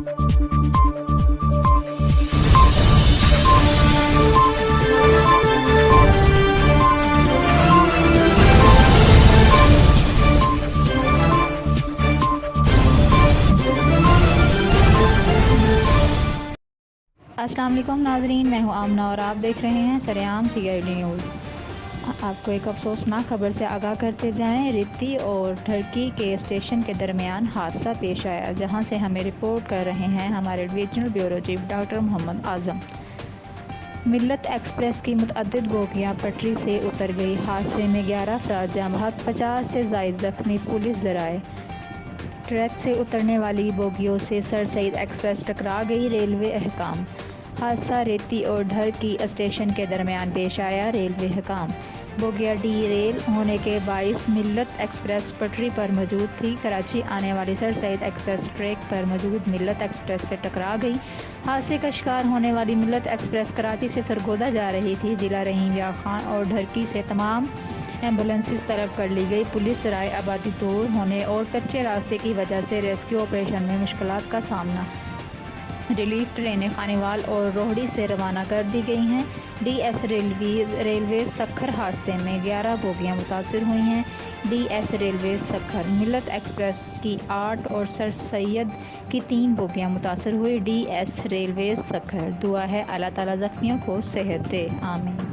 السلام علیکم ناظرین، میں ہوں آمنہ اور آپ دیکھ رہے ہیں سریعام CID نیوز۔ آپ کو ایک افسوسناک خبر سے آگاہ کرتے جائیں۔ رتی اور ڈھرکی کے اسٹیشن کے درمیان حادثہ پیش آیا، جہاں سے ہمیں رپورٹ کر رہے ہیں ہمارے divisional bureau chief doctor Muhammad Azam. ملت ایکسپریس کی متعدد بوگیاں پٹری سے اتر گئی۔ حادثے میں 11 افراد جاں بحق، 50 سے زائد زخمی، پولیس ذرائع۔ ٹریک سے اترنے والی بوگیوں سے سر سید ایکسپریس ٹکرا گئی، ریلوے حکام۔ حادثہ ریتی اور ڈھرکی اسٹیشن کے درمیان پیش آیا، ریلوے حکام۔ بوگیاں ڈی ریل ہونے کے باعث ملت ایکسپریس پٹری پر موجود تھی۔ کراچی آنے والی سر سید ایکسپریس ٹریک پر موجود ملت ایکسپریس سے ٹکرا گئی۔ حادثے کا شکار ہونے والی ملت ایکسپریس کراچی سے سرگودا جا رہی تھی۔ ضلع رحیم یار خان اور ڈھرکی سے تمام ایمبولینسز طلب کر لی گئی۔ پولیس ذرائع آبادی دور ہونے اور کچے راستے کی وجہ سے ریسکیو آپریشن میں مشکلات کا سامنا۔ ریلیف ٹرینیں خانیوال اور روہڑی سے روانہ کر دی گئی ہیں۔ DS ریلوے سکھر حادثے میں 11 بوگیاں متاثر ہوئی ہیں۔ DS ریلوے سکھر ملت ایکسپریس کی 8 اور سر سید کی 3 بوگیاں متاثر ہوئی۔ DS railway Sukkur. دعا ہے اللہ تعالیٰ زخمیوں کو صحت دے، آمین۔